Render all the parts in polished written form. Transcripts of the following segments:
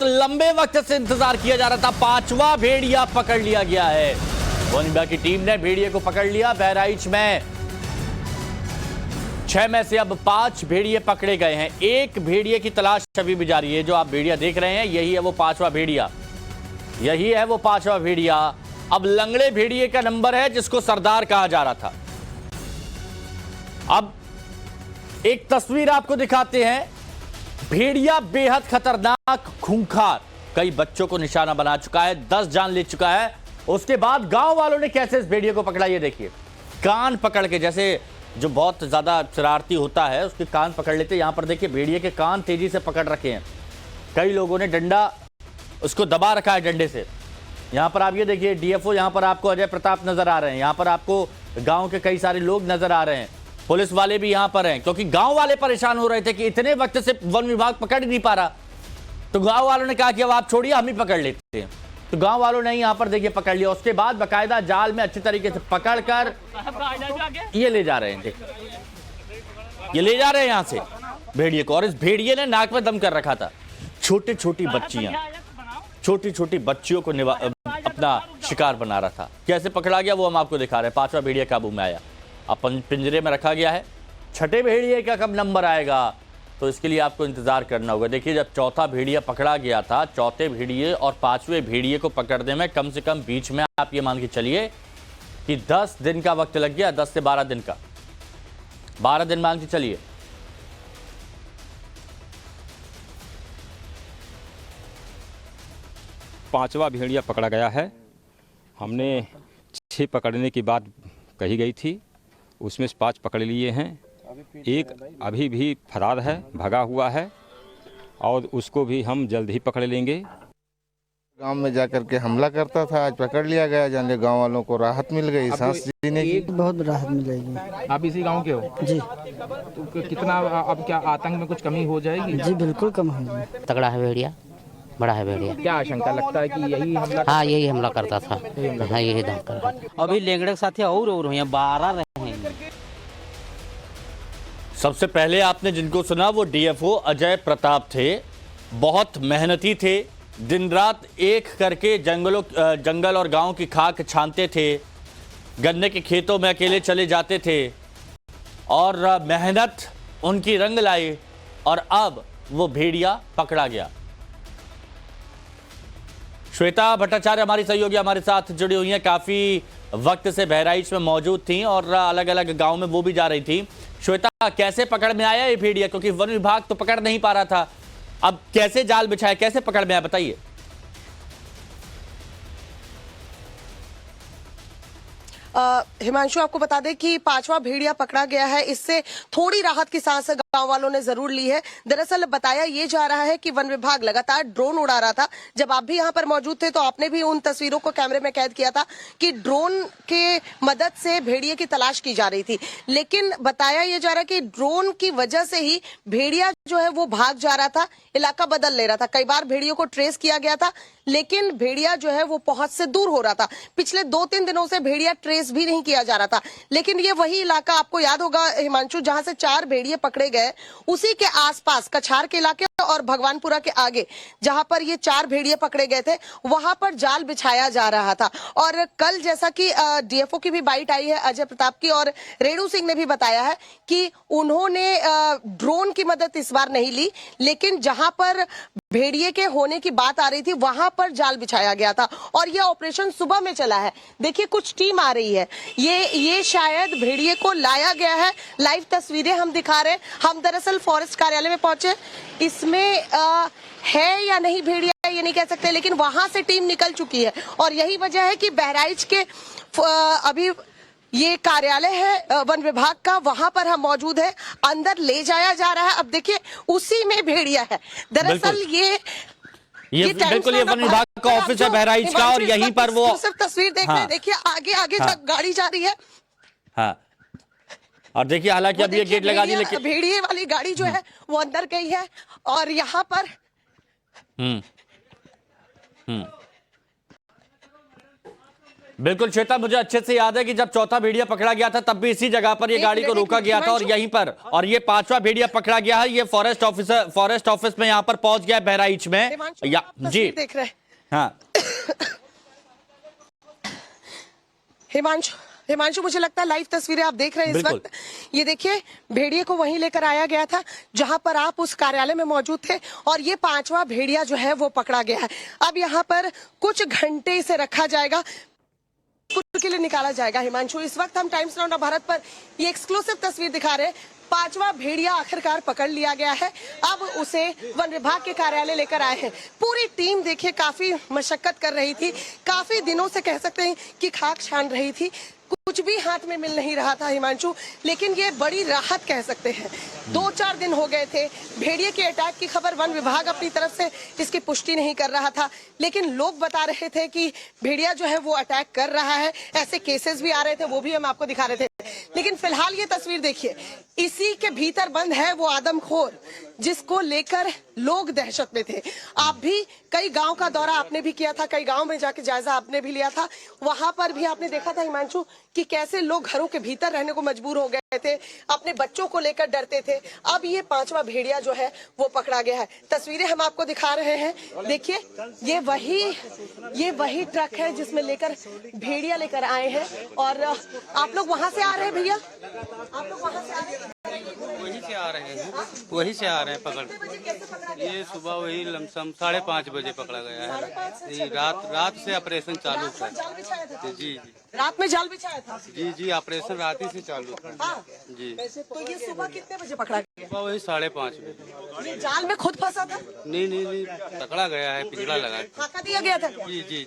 लंबे वक्त से इंतजार किया जा रहा था, पांचवा भेड़िया पकड़ लिया गया है। वन विभाग की टीम ने भेड़िए को पकड़ लिया। बहराइच में 6 में से अब 5 भेड़िए पकड़े गए हैं। एक भेड़िए की तलाश अभी भी जारी है। जो आप भेड़िया देख रहे हैं यही है वो पांचवा भेड़िया, यही है वो पांचवा भेड़िया। अब लंगड़े भेड़िए का नंबर है जिसको सरदार कहा जा रहा था। अब एक तस्वीर आपको दिखाते हैं। भेड़िया बेहद खतरनाक, खूंखार, कई बच्चों को निशाना बना चुका है, 10 जान ले चुका है। उसके बाद गांव वालों ने कैसे इस भेड़िए को पकड़ा ये देखिए। कान पकड़ के, जैसे जो बहुत ज्यादा शरारती होता है उसके कान पकड़ लेते। यहां पर देखिए भेड़िए के कान तेजी से पकड़ रखे हैं। कई लोगों ने डंडा उसको दबा रखा है डंडे से। यहां पर आप ये देखिए डीएफओ, यहां पर आपको अजय प्रताप नजर आ रहे हैं, यहां पर आपको गांव के कई सारे लोग नजर आ रहे हैं, पुलिस वाले भी यहां पर हैं, क्योंकि गांव वाले परेशान हो रहे थे कि इतने वक्त से वन विभाग पकड़ नहीं पा रहा। तो गांव वालों ने कहा कि अब आप छोड़िए, हम ही पकड़ लेते हैं। तो गांव वालों ने यहां पर देखिए पकड़ लिया। उसके बाद बकायदा जाल में अच्छी तरीके से पकड़कर ये ले जा रहे हैं, ये ले जा रहे हैं यहां से भेड़िए को। और इस भेड़िए ने नाक में दम कर रखा था। छोटी छोटी बच्चियां, छोटी छोटी बच्चियों को अपना शिकार बना रहा था। कैसे पकड़ा गया वो हम आपको दिखा रहे हैं। पांचवा भेड़िया काबू में आया, अपन पिंजरे में रखा गया है। छठे भेड़िए का कब नंबर आएगा तो इसके लिए आपको इंतजार करना होगा। देखिए जब चौथा भेड़िया पकड़ा गया था, चौथे भेड़िए और पांचवें भेड़िए को पकड़ने में कम से कम बीच में आप ये मान के चलिए कि 10 दिन का वक्त लग गया। 10 से 12 दिन का, 12 दिन मान के चलिए। पांचवा भेड़िया पकड़ा गया है। हमने 6 पकड़ने की बात कही गई थी, उसमें से 5 पकड़ लिए हैं। एक अभी भी फरार है, भगा हुआ है, और उसको भी हम जल्द ही पकड़ लेंगे। गांव में जाकर के हमला करता था, आज पकड़ लिया गया। जाने गांव वालों को राहत मिल गई, सांस जीने की बहुत राहत मिलेगी। आप इसी गांव के हो? जी। तो कितना अब क्या आतंक में कुछ कमी हो जाएगी? जी बिल्कुल कम होगी। तगड़ा है भेड़िया, बड़ा है भेड़िया। क्या आशंका लगता है कि यही हमला? हाँ यही हमला करता था, हाँ यही दम कर रहा था। अभी लेंगड़े के साथ और यहाँ 12 रहे हैं। सबसे पहले आपने जिनको सुना वो डीएफओ अजय प्रताप थे। बहुत मेहनती थे, दिन रात एक करके जंगल और गांव की खाक छानते थे, गन्ने के खेतों में अकेले चले जाते थे और मेहनत उनकी रंग लाई और अब वो भेड़िया पकड़ा गया। श्वेता भट्टाचार्य हमारी सहयोगी हमारे साथ जुड़ी हुई हैं, काफी वक्त से बहराइच में मौजूद थी और अलग अलग गांव में वो भी जा रही थी। श्वेता, कैसे पकड़ में आया ये भेड़िया, क्योंकि वन विभाग तो पकड़ नहीं पा रहा था, अब कैसे जाल बिछाया, कैसे पकड़ में आया, बताइए। हिमांशु, आपको बता दें कि 5वां भेड़िया पकड़ा गया है। इससे थोड़ी राहत की सांस गांव वालों ने जरूर ली है। दरअसल बताया ये जा रहा है कि वन विभाग लगातार ड्रोन उड़ा रहा था। जब आप भी यहां पर मौजूद थे तो आपने भी उन तस्वीरों को कैमरे में कैद किया था कि ड्रोन के मदद से भेड़िए की तलाश की जा रही थी। लेकिन बताया ये जा रहा है कि ड्रोन की वजह से ही भेड़िया जो है वो भाग जा रहा था, इलाका बदल ले रहा था। कई बार भेड़ियों को ट्रेस किया गया था, लेकिन भेड़िया जो है वो पहुंच से दूर हो रहा था। पिछले 2-3 दिनों से भेड़िया ट्रेस भी नहीं किया जा रहा था। लेकिन ये वही इलाका, आपको याद होगा हिमांशु, जहां से 4 भेड़िए पकड़े गए, उसी के आसपास कछार के इलाके और भगवानपुरा के आगे जहां पर ये 4 भेड़िए पकड़े गए थे, वहां पर जाल बिछाया जा रहा था। और कल जैसा कि डीएफओ की भी बाइट आई है अजय प्रताप की, और रेणु सिंह ने भी बताया है कि उन्होंने ड्रोन की मदद इस बार नहीं ली, लेकिन जहां पर भेड़िए के होने की बात आ रही थी वहां पर जाल बिछाया गया था। और यह ऑपरेशन सुबह में चला है। देखिए कुछ टीम आ रही है, ये शायद भेड़िए को लाया गया है। लाइव तस्वीरें हम दिखा रहे हैं। हम दरअसल फॉरेस्ट कार्यालय में पहुंचे, इसमें है या नहीं भेड़िया ये नहीं कह सकते, लेकिन वहां से टीम निकल चुकी है। और यही वजह है कि बहराइच के अभी ये कार्यालय है वन विभाग का, वहां पर हम मौजूद है, अंदर ले जाया जा रहा है। अब देखिए उसी में भेड़िया है। दरअसल ये बिल्कुल ये वन विभाग का ऑफिस है बहराइच का, और यहीं पर वो सिर्फ तस्वीर देख रहे हैं। देखिए आगे आगे गाड़ी जा रही है। हाँ, और देखिए हालांकि अब ये गेट लगा दी, लेकिन भेड़िए वाली गाड़ी जो है वो अंदर गई है। और यहाँ पर बिल्कुल श्वेता, मुझे अच्छे से याद है कि जब चौथा भेड़िया पकड़ा गया था तब भी इसी जगह पर ये गाड़ी को रोका गया था और यहीं पर, और ये पांचवा भेड़िया पकड़ा गया है। ये फॉरेस्ट ऑफिस में यहाँ पर पहुंच गया बहराइच में। जी देख रहे हैं। हाँ हिमांशु, मुझे लगता है लाइव तस्वीरें आप देख रहे हैं इस वक्त। ये देखिए, भेड़िए को वहीं लेकर आया गया था जहां पर आप उस कार्यालय में मौजूद थे, और ये पांचवा भेड़िया जो है वो पकड़ा गया है। अब यहाँ पर कुछ घंटे इसे रखा जाएगा, के लिए निकाला जाएगा। हिमांशु, इस वक्त हम टाइम्स नाउ भारत पर ये एक्सक्लूसिव तस्वीर दिखा रहे हैं। पांचवा भेड़िया आखिरकार पकड़ लिया गया है। अब उसे वन विभाग के कार्यालय लेकर आए हैं। पूरी टीम देखिए काफी मशक्कत कर रही थी, काफी दिनों से कह सकते हैं कि खाक छान रही थी, कुछ भी हाथ में मिल नहीं रहा था हिमांशु, लेकिन ये बड़ी राहत कह सकते हैं। 2-4 दिन हो गए थे, भेड़िए के अटैक की खबर वन विभाग अपनी तरफ से इसकी पुष्टि नहीं कर रहा था, लेकिन लोग बता रहे थे कि भेड़िया जो है वो अटैक कर रहा है। ऐसे केसेस भी आ रहे थे, वो भी हम आपको दिखा रहे थे। लेकिन फिलहाल ये तस्वीर देखिए, इसी के भीतर बंद है वो आदमखोर जिसको लेकर लोग दहशत में थे। आप भी कई गांव का दौरा आपने भी किया था, कई गांव में जाके जायजा आपने भी लिया था। वहां पर भी आपने देखा था हिमांशु कि कैसे लोग घरों के भीतर रहने को मजबूर हो गए थे, अपने बच्चों को लेकर डरते थे। अब ये पांचवा भेड़िया जो है वो पकड़ा गया है। तस्वीरें हम आपको दिखा रहे हैं। देखिए, ये वही ट्रक है जिसमें लेकर भेड़िया लेकर आए हैं। और आप लोग वहां से आ रहे हैं भैया? आप लोग वहां से आ रहे हैं? वहीं से आ रहे हैं पकड़। ये सुबह वही लमसम 5:30 बजे पकड़ा गया है। रात से ऑपरेशन चालू था। जी, रात में जाल बिछाया था? जी, ऑपरेशन रात ही से चालू था। हाँ। जी। तो ये सुबह कितने बजे पकड़ा गया? सुबह वही 5:30 बजे। ये जाल में खुद फंसा था? नहीं, पकड़ा गया है, पिंजड़ा लगा। फाका दिया गया था? जी।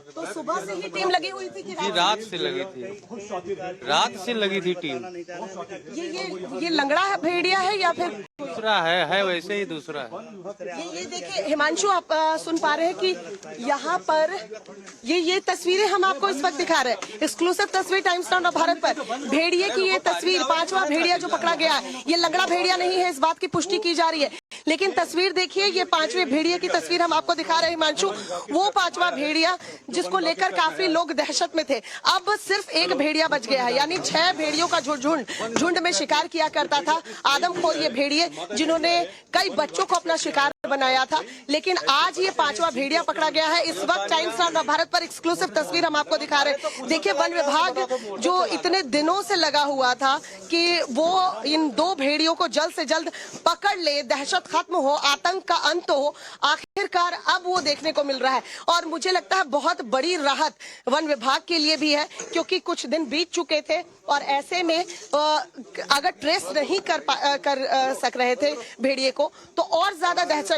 तो सुबह से ही टीम लगी हुई थी कि जी, रात से लगी थी टीम। ये लंगड़ा है भेड़िया है या फिर दूसरा है वैसे ही दूसरा है। ये देखिए हिमांशु, आप सुन पा रहे हैं कि यहाँ पर ये तस्वीरें हम आपको इस वक्त दिखा रहे हैं। एक्सक्लूसिव तस्वीर टाइम्स नाउ भारत पर। भेड़िए की ये तस्वीर, पांचवा भेड़िया जो पकड़ा गया है, ये लंगड़ा भेड़िया नहीं है, इस बात की पुष्टि की जा रही है। लेकिन तस्वीर देखिए, ये पांचवें भेड़िए की तस्वीर हम आपको दिखा रहे हैं हिमांशु। वो पांचवा भेड़िया जिसको लेकर काफी लोग दहशत में थे। अब सिर्फ एक भेड़िया बच गया है, यानी 6 भेड़ियों का झुंड में शिकार किया करता था आदमखोर ये भेड़िए, जिन्होंने कई बच्चों को अपना शिकार बनाया था। लेकिन आज ये पांचवा भेड़िया पकड़ा गया है। इस वक्त टाइम्स नाउ भारत पर एक्सक्लूसिव तस्वीर हम आपको दिखा रहे हैं। देखिए, वन विभाग जो इतने दिनों से लगा हुआ था कि वो इन 2 भेड़ियों को जल्द से जल्द पकड़ ले, दहशत खत्म हो, आतंक का अंत हो, आखिरकार अब वो देखने को मिल रहा है। और मुझे लगता है बहुत बड़ी राहत वन विभाग के लिए भी है, क्योंकि कुछ दिन बीत चुके थे और ऐसे में अगर ट्रेस नहीं कर सक रहे थे भेड़िए को, तो और ज्यादा दहशत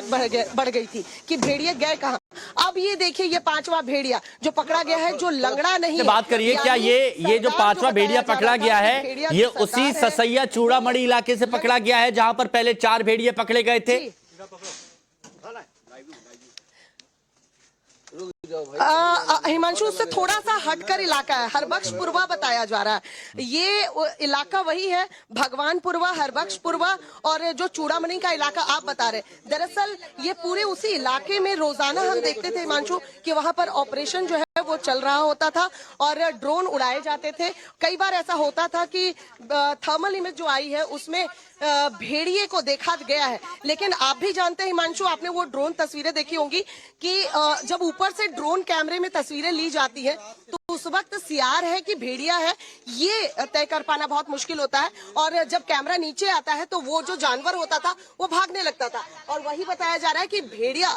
बढ़ गई थी कि भेड़िए गए कहां। अब ये देखिए, ये पांचवा भेड़िया जो पकड़ा गया है, जो लंगड़ा नहीं है। बात करिए, क्या ये जो पांचवा भेड़िया पकड़ा गया है, ये उसी ससैया चूड़ामणि इलाके से पकड़ा गया है जहां पर पहले 4 भेड़िए पकड़े गए थे? हिमांशु, उससे थोड़ा सा हटकर इलाका है, हरबख्शपुरवा बताया जा रहा है। ये इलाका वही है, भगवानपुरवा, हरबख्शपुरवा और जो चूड़ामणि का इलाका आप बता रहे। दरअसल ये पूरे उसी इलाके में रोजाना हम देखते थे हिमांशु कि वहां पर ऑपरेशन जो है वो चल रहा होता था और ड्रोन उड़ाए जाते थे। कई बार ऐसा होता था कि थर्मल इमेज जो आई है उसमें भेड़िए को देखा गया है। लेकिन आप भी जानते हैं हिमांशु, आपने वो ड्रोन तस्वीरें देखी होंगी कि जब ऊपर से ड्रोन कैमरे में तस्वीरें ली जाती है तो उस वक्त सियार है कि भेड़िया है ये तय कर पाना बहुत मुश्किल होता है। और जब कैमरा नीचे आता है तो वो जो जानवर होता था वो भागने लगता था। और वही बताया जा रहा है कि भेड़िया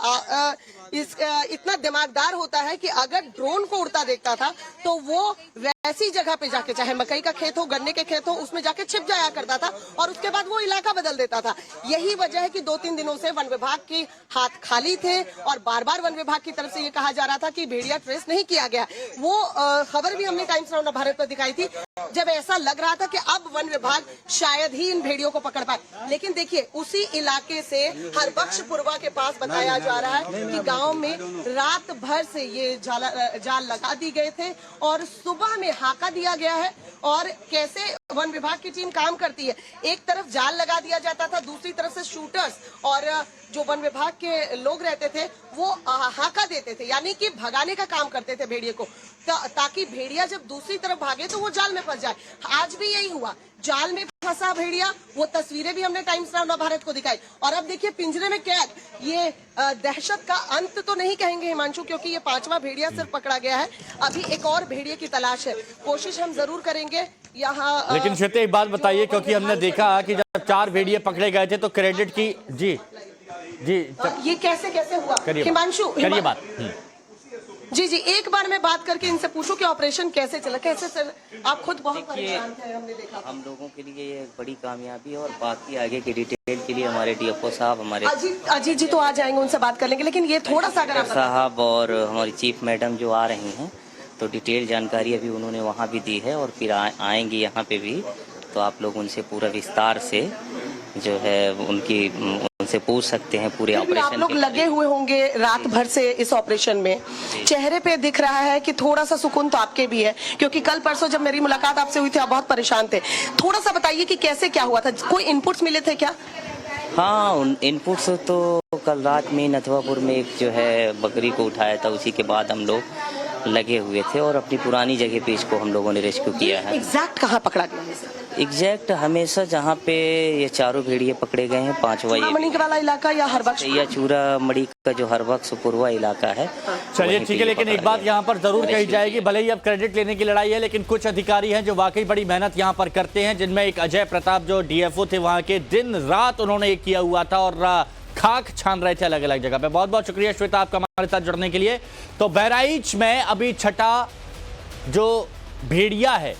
इतना दिमागदार होता है कि अगर ड्रोन को उड़ता देखता था तो वो वैसी जगह पे जाके, चाहे मकई का खेत हो, गन्ने के खेत हो, उसमें जाके छिप जाया करता था और उसके बाद वो इलाका बदल देता था। यही वजह है कि 2-3 दिनों से वन विभाग के हाथ खाली थे और बार बार वन विभाग की तरफ से ये कहा जा रहा था कि भेड़िया ट्रेस नहीं किया गया। वो खबर भी हमने टाइम्स नाउ भारत पर दिखाई थी, जब ऐसा लग रहा था कि अब वन विभाग शायद ही इन भेड़ियों को पकड़ पाए। लेकिन देखिए, उसी इलाके से हरबख्शपुरवा के पास बताया जा रहा है कि गांव में रात भर से ये जाल लगा दी गए थे और सुबह में हाका दिया गया है। और कैसे वन विभाग की टीम काम करती है। एक तरफ जाल लगा दिया जाता था, दूसरी तरफ से शूटर्स और जो वन विभाग के लोग रहते थे वो हाका देते थे, यानी कि भगाने का काम करते थे भेड़िए को, ताकि भेड़िया जब दूसरी तरफ भागे तो वो जाल में फंस जाए। आज भी यही हुआ, जाल में फंसा भेड़िया। वो तस्वीरें भी हमने टाइम्स नाउ नवभारत को दिखाई। और अब देखिए पिंजरे में कैद। ये दहशत का अंत तो नहीं कहेंगे हिमांशु, क्योंकि ये 5वां भेड़िया सिर्फ पकड़ा गया है। अभी एक और भेड़िए की तलाश है, कोशिश हम जरूर करेंगे यहाँ। लेकिन श्वेता एक बात बताइए, क्योंकि हमने देखा कि जब 4 भेड़िए पकड़े गए थे तो क्रेडिट की जी ये कैसे हुआ हिमांशु? करिए बात। जी, एक बार मैं बात करके इनसे पूछूं कि ऑपरेशन कैसे चला, कैसे सर? आप खुद बहुत परेशान थे, हमने देखा। हम लोगों के लिए ये एक बड़ी कामयाबी और बाकी आगे की डिटेल के लिए हमारे डीएफओ साहब, हमारे अजीत जी तो आ जाएंगे, उनसे बात कर लेंगे, लेकिन ये थोड़ा सा अगर साहब और हमारी चीफ मैडम जो आ रही हैं, तो डिटेल जानकारी अभी उन्होंने वहाँ भी दी है और फिर आएंगी यहाँ पे भी, तो आप लोग उनसे पूरा विस्तार से जो है उनसे पूछ सकते हैं पूरे ऑपरेशन। आप लोग लगे हुए होंगे रात भर से इस ऑपरेशन में, चेहरे पे दिख रहा है कि थोड़ा सा सुकून तो आपके भी है, क्योंकि कल परसों जब मेरी मुलाकात आपसे हुई थी आप बहुत परेशान थे। थोड़ा सा बताइए कि कैसे क्या हुआ था, कोई इनपुट्स मिले थे क्या? हाँ, इनपुट्स तो कल रात में नथवापुर में एक जो है बकरी को उठाया था, उसी के बाद हम लोग लगे हुए थे और अपनी पुरानी जगह पे इसको हम लोगों ने रेस्क्यू किया है। एग्जैक्ट कहाँ पकड़ा गया? एग्जैक्ट हमेशा जहाँ पे ये 4 भेड़िए पकड़े गए हैं, 5वां चूड़ामणि वाला इलाका या हर वक्त या चूड़ामणि का जो हर वक्त पूर्वा इलाका है। चलिए ठीक है, लेकिन एक बात यहाँ पर जरूर कही जाएगी, भले ही अब क्रेडिट लेने की लड़ाई है, लेकिन कुछ अधिकारी हैं जो वाकई बड़ी मेहनत यहाँ पर करते हैं, जिनमें एक अजय प्रताप जो डीएफओ थे वहाँ के, दिन रात उन्होंने ये किया हुआ था और खाक छान रहे थे अलग अलग जगह पे। बहुत बहुत शुक्रिया श्वेता आपका हमारे साथ जुड़ने के लिए। तो बहराइच में अभी छठा जो भेड़िया है